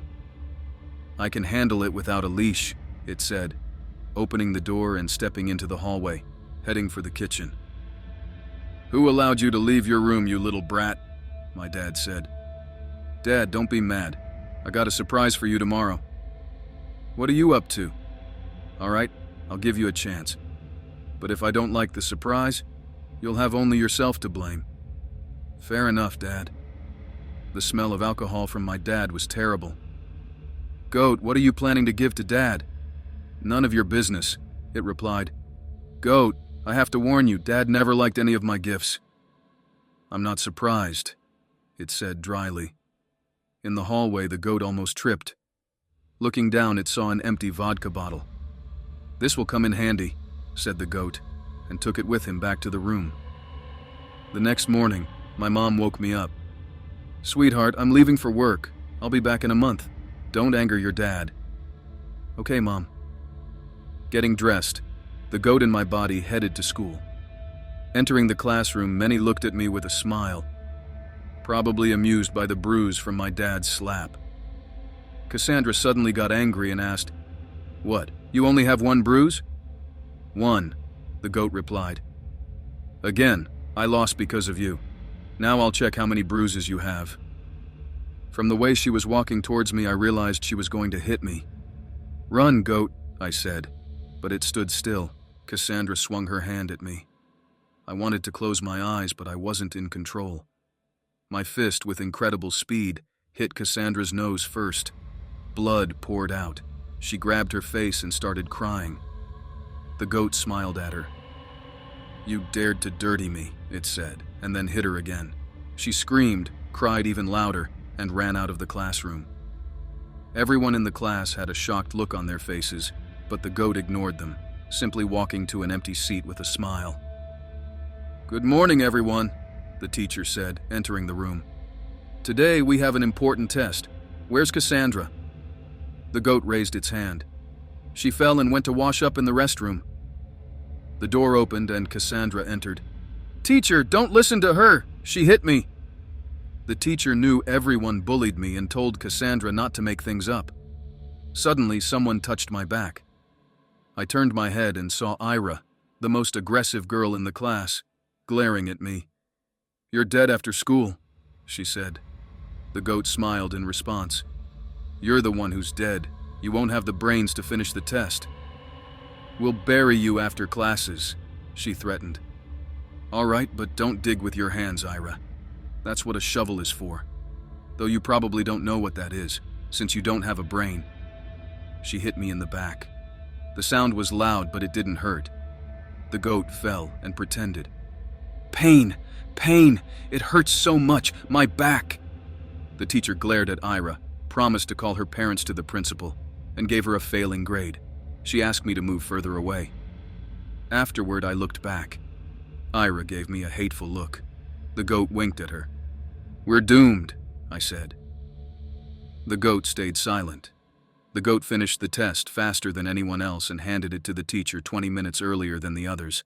"I can handle it without a leash," it said, opening the door and stepping into the hallway, heading for the kitchen. "Who allowed you to leave your room, you little brat?" my dad said. "Dad, don't be mad. I got a surprise for you tomorrow." "What are you up to?" "All right, I'll give you a chance. But if I don't like the surprise, you'll have only yourself to blame." "Fair enough, Dad." The smell of alcohol from my dad was terrible. "Goat, what are you planning to give to Dad?" "None of your business," it replied. "Goat, I have to warn you, Dad never liked any of my gifts." "I'm not surprised," it said dryly. In the hallway, the goat almost tripped. Looking down, it saw an empty vodka bottle. "This will come in handy," said the goat, and took it with him back to the room. The next morning, my mom woke me up. "Sweetheart, I'm leaving for work. I'll be back in a month. Don't anger your dad." "Okay, Mom." Getting dressed, the goat in my body headed to school. Entering the classroom, many looked at me with a smile, probably amused by the bruise from my dad's slap. Cassandra suddenly got angry and asked, "What, you only have one bruise?" "One," the goat replied. "Again, I lost because of you. Now I'll check how many bruises you have." From the way she was walking towards me, I realized she was going to hit me. "Run, goat," I said, but it stood still. Cassandra swung her hand at me. I wanted to close my eyes, but I wasn't in control. My fist, with incredible speed, hit Cassandra's nose first. Blood poured out. She grabbed her face and started crying. The goat smiled at her. "You dared to dirty me," it said, and then hit her again. She screamed, cried even louder, and ran out of the classroom. Everyone in the class had a shocked look on their faces, but the goat ignored them, simply walking to an empty seat with a smile. "Good morning, everyone," the teacher said, entering the room. "Today we have an important test. Where's Cassandra?" The goat raised its hand. "She fell and went to wash up in the restroom." The door opened and Cassandra entered. "Teacher, don't listen to her! She hit me!" The teacher knew everyone bullied me and told Cassandra not to make things up. Suddenly, someone touched my back. I turned my head and saw Ira, the most aggressive girl in the class, glaring at me. "You're dead after school," she said. The goat smiled in response. "You're the one who's dead. You won't have the brains to finish the test." "We'll bury you after classes," she threatened. "All right, but don't dig with your hands, Ira. That's what a shovel is for. Though you probably don't know what that is, since you don't have a brain." She hit me in the back. The sound was loud, but it didn't hurt. The goat fell and pretended. "Pain! Pain! It hurts so much! My back!" The teacher glared at Ira, promised to call her parents to the principal, and gave her a failing grade. She asked me to move further away. Afterward, I looked back. Ira gave me a hateful look. The goat winked at her. "We're doomed," I said. The goat stayed silent. The goat finished the test faster than anyone else and handed it to the teacher 20 minutes earlier than the others.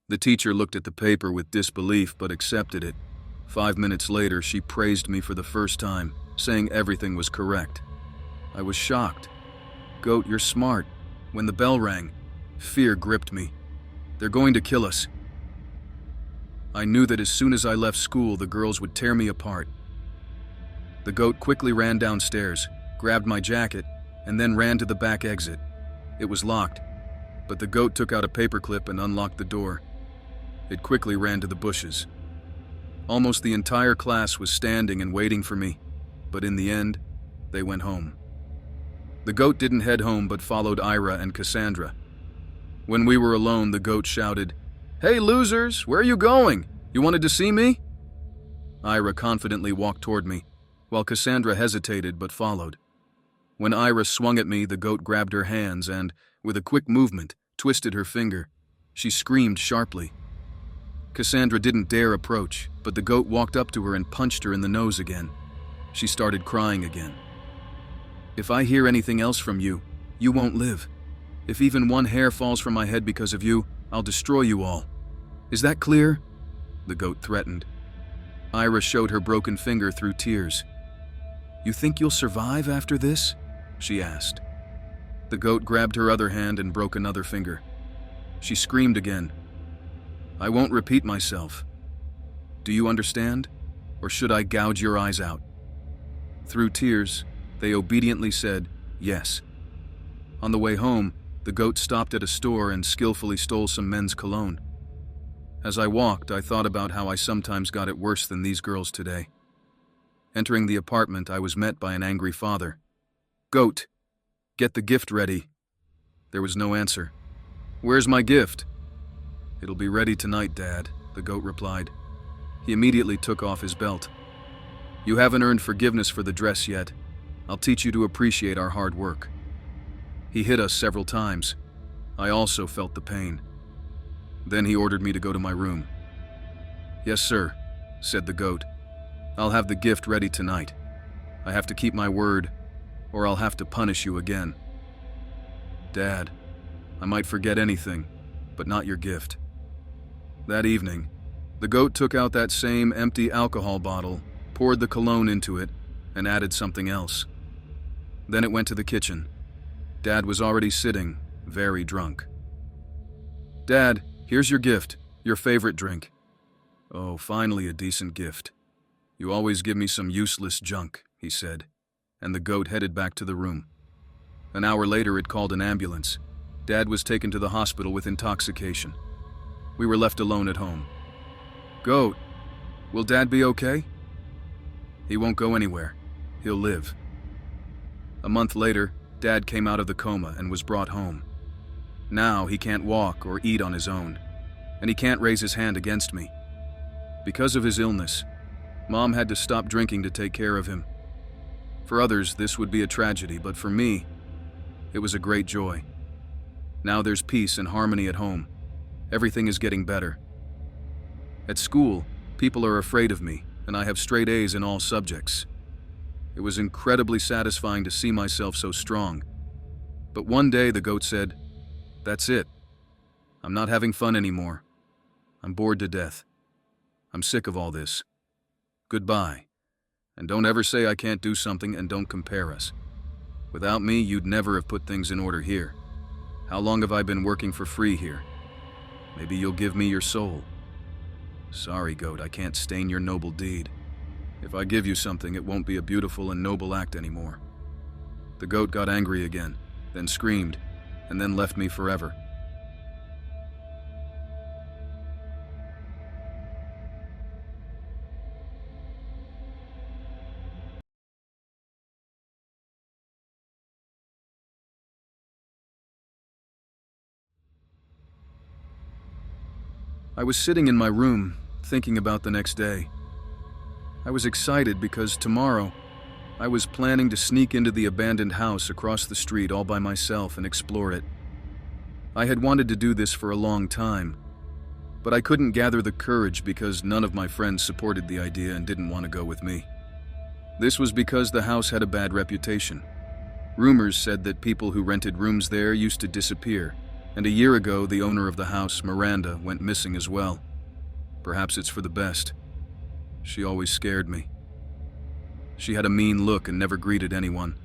The teacher looked at the paper with disbelief but accepted it. 5 minutes later, she praised me for the first time, saying everything was correct. I was shocked. "Goat, you're smart." When the bell rang, fear gripped me. "They're going to kill us." I knew that as soon as I left school, the girls would tear me apart. The goat quickly ran downstairs, grabbed my jacket, and then ran to the back exit. It was locked, but the goat took out a paperclip and unlocked the door. It quickly ran to the bushes. Almost the entire class was standing and waiting for me, but in the end, they went home. The goat didn't head home but followed Ira and Cassandra. When we were alone, the goat shouted, "Hey losers, where are you going? You wanted to see me?" Ira confidently walked toward me, while Cassandra hesitated but followed. When Ira swung at me, the goat grabbed her hands and, with a quick movement, twisted her finger. She screamed sharply. Cassandra didn't dare approach, but the goat walked up to her and punched her in the nose again. She started crying again. "If I hear anything else from you, you won't live. If even one hair falls from my head because of you, I'll destroy you all. Is that clear?" the goat threatened. Ira showed her broken finger through tears. "You think you'll survive after this?" she asked. The goat grabbed her other hand and broke another finger. She screamed again. "I won't repeat myself. Do you understand? Or should I gouge your eyes out?" Through tears, they obediently said, "Yes." On the way home, the goat stopped at a store and skillfully stole some men's cologne. As I walked, I thought about how I sometimes got it worse than these girls today. Entering the apartment, I was met by an angry father. "Goat, get the gift ready." There was no answer. "Where's my gift?" "It'll be ready tonight, Dad," the goat replied. He immediately took off his belt. "You haven't earned forgiveness for the dress yet. I'll teach you to appreciate our hard work." He hit us several times. I also felt the pain. Then he ordered me to go to my room. "Yes, sir," said the goat. "I'll have the gift ready tonight. I have to keep my word, or I'll have to punish you again." "Dad, I might forget anything, but not your gift." That evening, the goat took out that same empty alcohol bottle, poured the cologne into it, and added something else. Then it went to the kitchen. Dad was already sitting, very drunk. "Dad, here's your gift, your favorite drink." "Oh, finally a decent gift. You always give me some useless junk," he said, and the goat headed back to the room. An hour later, it called an ambulance. Dad was taken to the hospital with intoxication. We were left alone at home. "Goat, will Dad be okay?" "He won't go anywhere. He'll live." A month later, Dad came out of the coma and was brought home. Now he can't walk or eat on his own, and he can't raise his hand against me. Because of his illness, Mom had to stop drinking to take care of him. For others, this would be a tragedy, but for me, it was a great joy. Now there's peace and harmony at home. Everything is getting better. At school, people are afraid of me, and I have straight A's in all subjects. It was incredibly satisfying to see myself so strong. But one day the goat said, "That's it. I'm not having fun anymore. I'm bored to death. I'm sick of all this. Goodbye. And don't ever say I can't do something, and don't compare us. Without me, you'd never have put things in order here. How long have I been working for free here? Maybe you'll give me your soul." "Sorry, goat, I can't stain your noble deed. If I give you something, it won't be a beautiful and noble act anymore." The goat got angry again, then screamed, and then left me forever. I was sitting in my room, thinking about the next day. I was excited because tomorrow, I was planning to sneak into the abandoned house across the street all by myself and explore it. I had wanted to do this for a long time, but I couldn't gather the courage because none of my friends supported the idea and didn't want to go with me. This was because the house had a bad reputation. Rumors said that people who rented rooms there used to disappear, and a year ago the owner of the house, Miranda, went missing as well. Perhaps it's for the best. She always scared me. She had a mean look and never greeted anyone.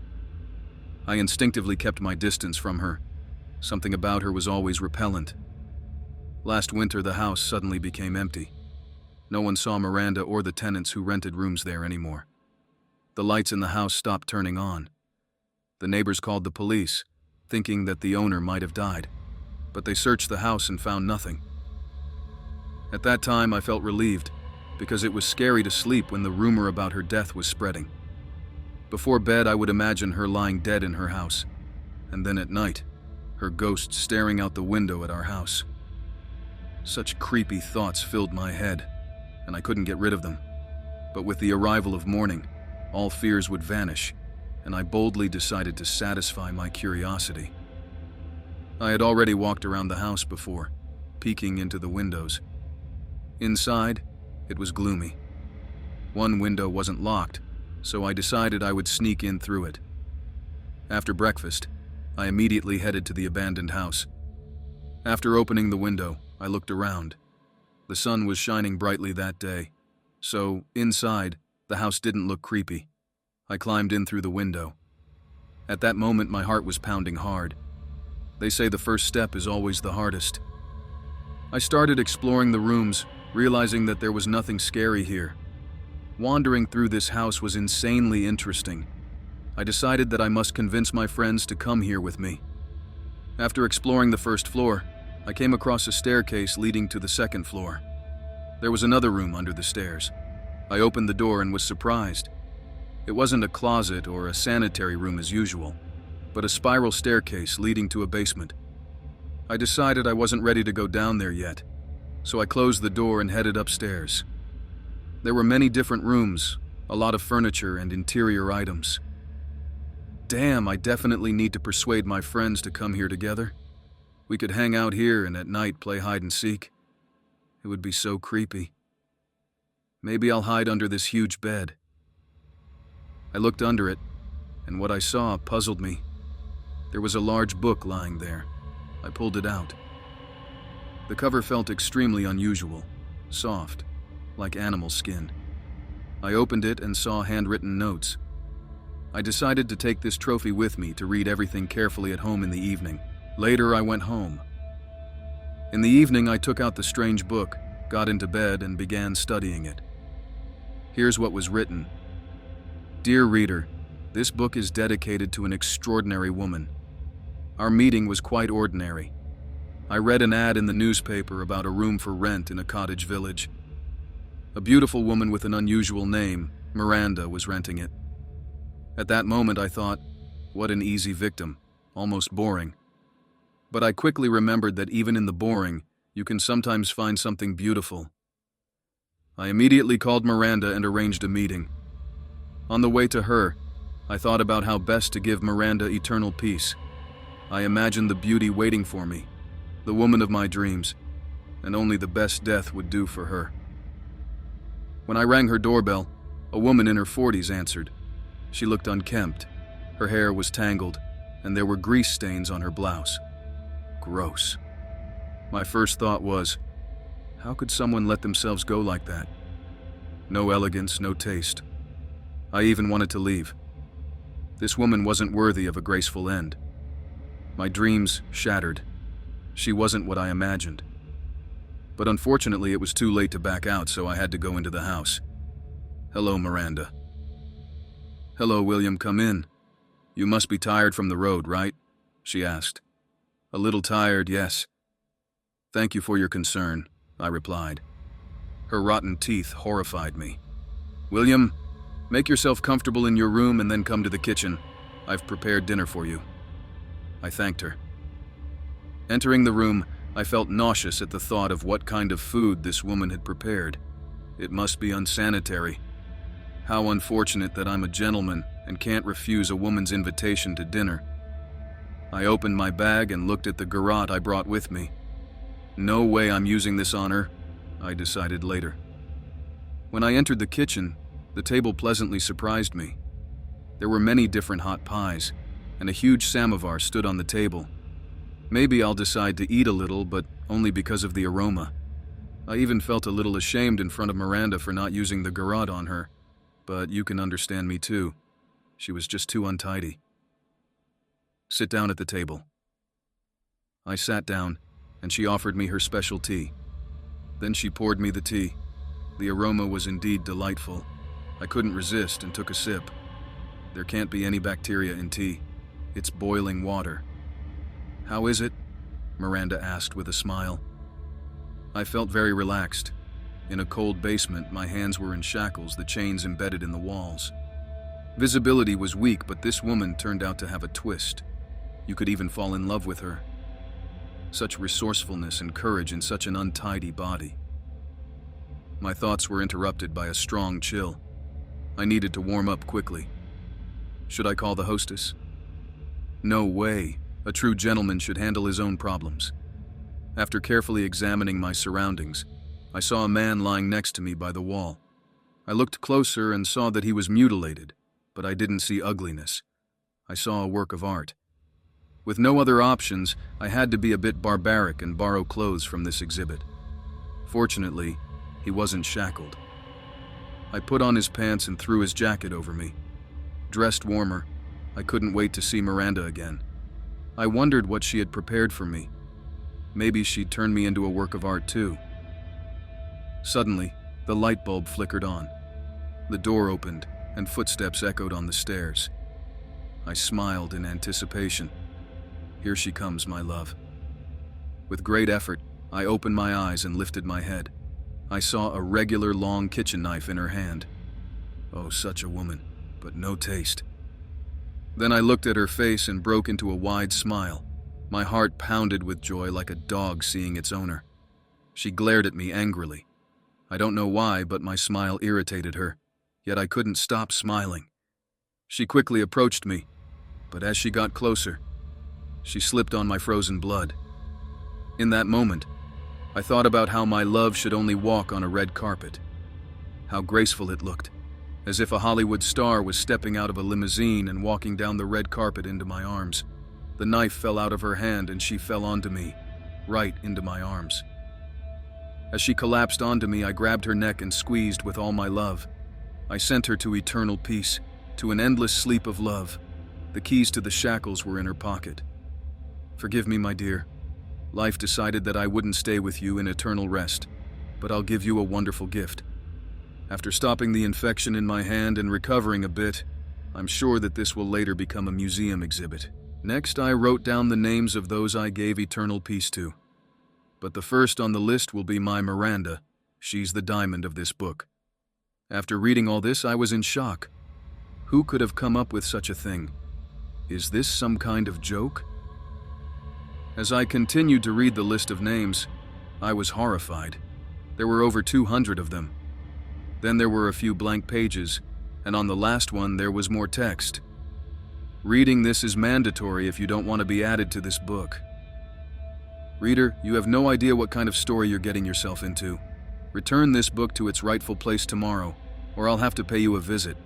I instinctively kept my distance from her. Something about her was always repellent. Last winter, the house suddenly became empty. No one saw Miranda or the tenants who rented rooms there anymore. The lights in the house stopped turning on. The neighbors called the police, thinking that the owner might have died, but they searched the house and found nothing. At that time, I felt relieved, because it was scary to sleep when the rumor about her death was spreading. Before bed, I would imagine her lying dead in her house, and then at night, her ghost staring out the window at our house. Such creepy thoughts filled my head, and I couldn't get rid of them. But with the arrival of morning, all fears would vanish, and I boldly decided to satisfy my curiosity. I had already walked around the house before, peeking into the windows. Inside, it was gloomy. One window wasn't locked, so I decided I would sneak in through it. After breakfast, I immediately headed to the abandoned house. After opening the window, I looked around. The sun was shining brightly that day, so inside, the house didn't look creepy. I climbed in through the window. At that moment, my heart was pounding hard. They say the first step is always the hardest. I started exploring the rooms, realizing that there was nothing scary here. Wandering through this house was insanely interesting. I decided that I must convince my friends to come here with me. After exploring the first floor, I came across a staircase leading to the second floor. There was another room under the stairs. I opened the door and was surprised. It wasn't a closet or a sanitary room as usual, but a spiral staircase leading to a basement. I decided I wasn't ready to go down there yet, so I closed the door and headed upstairs. There were many different rooms, a lot of furniture and interior items. Damn, I definitely need to persuade my friends to come here together. We could hang out here and at night play hide and seek. It would be so creepy. Maybe I'll hide under this huge bed. I looked under it, and what I saw puzzled me. There was a large book lying there. I pulled it out. The cover felt extremely unusual, soft, like animal skin. I opened it and saw handwritten notes. I decided to take this trophy with me to read everything carefully at home in the evening. Later, I went home. In the evening, I took out the strange book, got into bed, and began studying it. Here's what was written. Dear reader, this book is dedicated to an extraordinary woman. Our meeting was quite ordinary. I read an ad in the newspaper about a room for rent in a cottage village. A beautiful woman with an unusual name, Miranda, was renting it. At that moment I thought, what an easy victim, almost boring. But I quickly remembered that even in the boring, you can sometimes find something beautiful. I immediately called Miranda and arranged a meeting. On the way to her, I thought about how best to give Miranda eternal peace. I imagined the beauty waiting for me, the woman of my dreams, and only the best death would do for her. When I rang her doorbell, a woman in her 40s answered. She looked unkempt, her hair was tangled, and there were grease stains on her blouse. Gross. My first thought was, how could someone let themselves go like that? No elegance, no taste. I even wanted to leave. This woman wasn't worthy of a graceful end. My dreams shattered. She wasn't what I imagined. But unfortunately, it was too late to back out, so I had to go into the house. Hello, Miranda. Hello, William, come in. You must be tired from the road, right? She asked. A little tired, yes. Thank you for your concern, I replied. Her rotten teeth horrified me. William, make yourself comfortable in your room and then come to the kitchen. I've prepared dinner for you. I thanked her. Entering the room, I felt nauseous at the thought of what kind of food this woman had prepared. It must be unsanitary. How unfortunate that I'm a gentleman and can't refuse a woman's invitation to dinner. I opened my bag and looked at the garrote I brought with me. No way I'm using this on her, I decided later. When I entered the kitchen, the table pleasantly surprised me. There were many different hot pies, and a huge samovar stood on the table. Maybe I'll decide to eat a little, but only because of the aroma. I even felt a little ashamed in front of Miranda for not using the garrote on her, but you can understand me too. She was just too untidy. Sit down at the table. I sat down, and she offered me her special tea. Then she poured me the tea. The aroma was indeed delightful. I couldn't resist and took a sip. There can't be any bacteria in tea. It's boiling water. How is it? Miranda asked with a smile. I felt very relaxed. In a cold basement, my hands were in shackles, the chains embedded in the walls. Visibility was weak, but this woman turned out to have a twist. You could even fall in love with her. Such resourcefulness and courage in such an untidy body. My thoughts were interrupted by a strong chill. I needed to warm up quickly. Should I call the hostess? No way. A true gentleman should handle his own problems. After carefully examining my surroundings, I saw a man lying next to me by the wall. I looked closer and saw that he was mutilated, but I didn't see ugliness. I saw a work of art. With no other options, I had to be a bit barbaric and borrow clothes from this exhibit. Fortunately, he wasn't shackled. I put on his pants and threw his jacket over me. Dressed warmer, I couldn't wait to see Miranda again. I wondered what she had prepared for me. Maybe she'd turn me into a work of art too. Suddenly, the light bulb flickered on. The door opened, and footsteps echoed on the stairs. I smiled in anticipation. Here she comes, my love. With great effort, I opened my eyes and lifted my head. I saw a regular long kitchen knife in her hand. Oh, such a woman, but no taste. Then I looked at her face and broke into a wide smile. My heart pounded with joy like a dog seeing its owner. She glared at me angrily. I don't know why, but my smile irritated her, yet I couldn't stop smiling. She quickly approached me, but as she got closer, she slipped on my frozen blood. In that moment, I thought about how my love should only walk on a red carpet. How graceful it looked, as if a Hollywood star was stepping out of a limousine and walking down the red carpet into my arms. The knife fell out of her hand and she fell onto me, right into my arms. As she collapsed onto me, I grabbed her neck and squeezed with all my love. I sent her to eternal peace, to an endless sleep of love. The keys to the shackles were in her pocket. Forgive me, my dear. Life decided that I wouldn't stay with you in eternal rest, but I'll give you a wonderful gift. After stopping the infection in my hand and recovering a bit, I'm sure that this will later become a museum exhibit. Next, I wrote down the names of those I gave eternal peace to. But the first on the list will be my Miranda. She's the diamond of this book. After reading all this, I was in shock. Who could have come up with such a thing? Is this some kind of joke? As I continued to read the list of names, I was horrified. There were over 200 of them. Then there were a few blank pages, and on the last one there was more text. Reading this is mandatory if you don't want to be added to this book. Reader, you have no idea what kind of story you're getting yourself into. Return this book to its rightful place tomorrow, or I'll have to pay you a visit.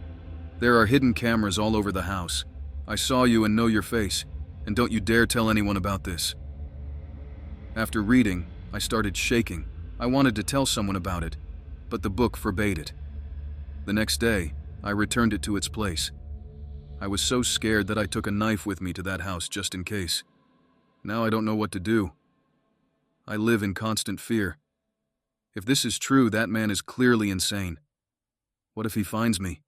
There are hidden cameras all over the house. I saw you and know your face, and don't you dare tell anyone about this. After reading, I started shaking. I wanted to tell someone about it, but the book forbade it. The next day, I returned it to its place. I was so scared that I took a knife with me to that house just in case. Now I don't know what to do. I live in constant fear. If this is true, that man is clearly insane. What if he finds me?